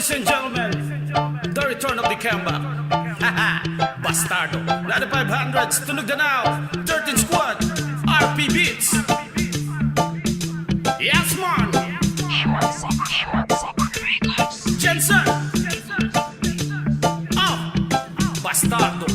Ladies and gentlemen, the return of the comeback. Haha, Bastardo. 9500s, tunog na now. 13 Squad, RP Beats. Yes, man. Jensen. Oh, Bastardo.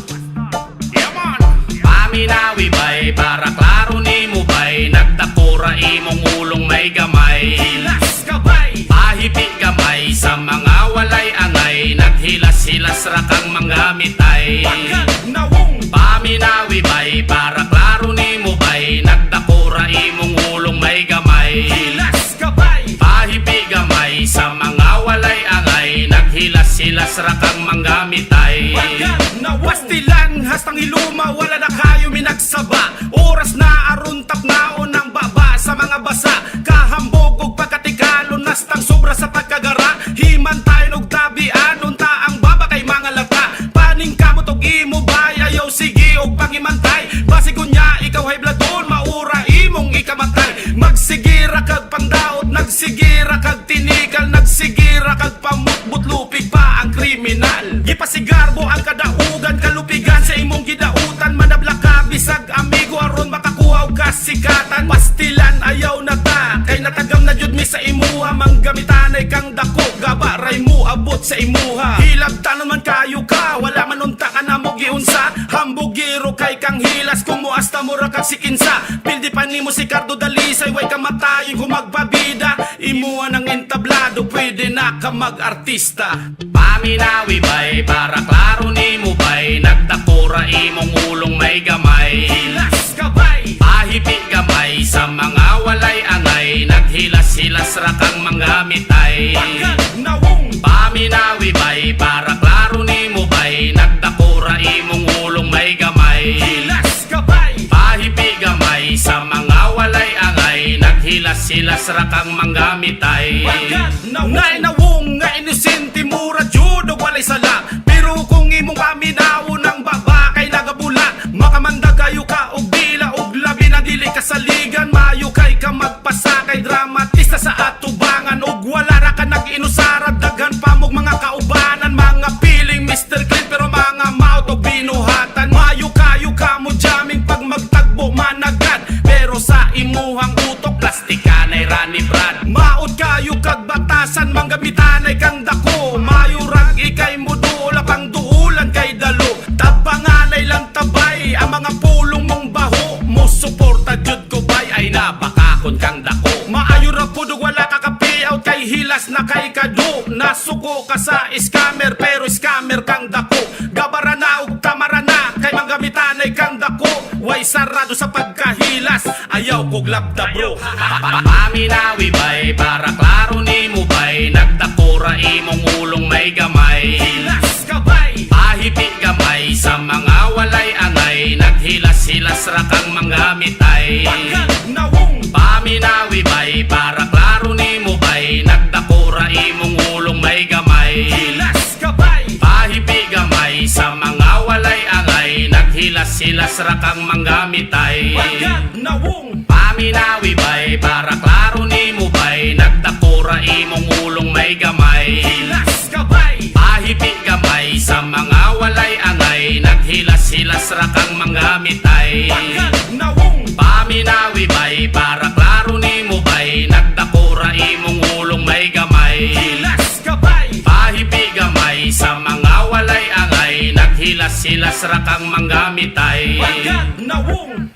Yeah, man. Paminawi bay, para klaro ni mo bay, nagtakura imong ulong may gamay. Hilas ka bay. Pahipi gamay sa mga walay angay, naghilas-hilas ra kang mga mitay. Pagkat nawong. Paminawi bay, para klaro ni mo bay, nagtakura imong ulong may gamay. Hilas ka bay. Pahipi gamay sa mga walay angay, naghilas-hilas ra kang mga mitay. Pagkat nawong. Pastilan, hastang iluma, wala na kayo minagsaba. Oras na aruntap na unang baba sa mga basa. Kahambog og pagkatikalo, nastang sobra sa pagkagara. Himan tayo og tabian, unta ang baba kay mga lata. Paning kamot og imo bay, ayaw sige og pangimantay. Basi kunya ikaw hay bladon, maura imong ikamatay. Magsigira kag pangdaot, nagsigira kag tinikal, nagsigira kag pamutbut, lupig pa ang kriminal. Gipasigarbo ang kadaugan, kalupigan sa imong gidautan. Manabla ka bisag amigo aron makakuha og kasikatan. Pastilan ayaw na ta, kay natagam na jud mi sa imuha. Manggamitanay kang dako, gabaray mo abot sa imuha. Hilabtanon man kayo ka, wala man unta ka na mo giunsa. Hambugiro kay kang hilas, kung muasta mo ra kag sikinsa. Pildi pa nimo si Cardo Dalisay, way kamatayon kung magpabida. Imuha ng entablado, pwede na ka mag-artista. Paminawi bay, para klaro ni mo bay, nagtakura imong ulong may gamay. Hilas ka bay. Pahipi gamay sa mga walay angay, naghilas-hilas ra kang mga mitay. Pagkat nawong. Paminawi bay, para klaro ni mo bay, nagtakura imong ulong may gamay. Hilas ka bay. Pahipi gamay sa mga walay angay, naghilas-hilas ra kang mga mitay. Pagkat nawong nga inosente mura judo walay sala. Pero kung imong paminaw ng baba kay nagabula, makamanda kayo ka og dila og labi na dili kasaligan. Mayo kay ka magpasa kay dramatista sa atubangan, og wala ra ka nag-inusara. Daghan pa mog mga kaubanan, mga piling Mr. Clean pero mga mouth og binuhatan. Mayo kayo ka mo jamming pag magtagbo managad, pero sa imuhang utok plastikanay rani brad. Maot kayo kag batasan, manggamitanay kang dako. Mayo rag ikay mo dula pang duulan kay dalo. Tabanganay lang tabay ang mga pulong mong baho. Mo suporta jud ko bay, ay nabakakon kang dako. Maayo ra pud og wala ka kapiaw kay hilas na kay kado. Nasuko ka sa scammer pero scammer kang dako. Gabara na og tamara na kay manggamitanay kang dako. Way sarado sa pagkahilas, ayaw kog labda bro. Paminawi bay, para klaro ni mo bay, nagtakura imong ulong may gamay. Hilas ka bay. Pahipi gamay sa mga walay angay, naghilas-hilas ra kang mga mitay. Pagkat nawong. Paminawi bay, para klaro ni mo bay, nagtakura imong ulong may gamay. Hilas ka bay. Pahipi gamay sa mga walay angay, naghilas-hilas ra kang mga mitay. Pagkat nawong. Paminawi bay, para klaro ni mo bay, nagtakura imong ulong may gamay. Hilas ka bay. Pahipi gamay sa mga walay angay, naghilas-hilas ra kang mga mitay. Pagkat nawong. Paminawi bay, para klaro ni mo bay, nagtakura imong ulong may gamay. Hilas ka bay. Pahipi gamay sa mga walay angay, naghilas-hilas ra kang mga mitay. Pagkat nawong.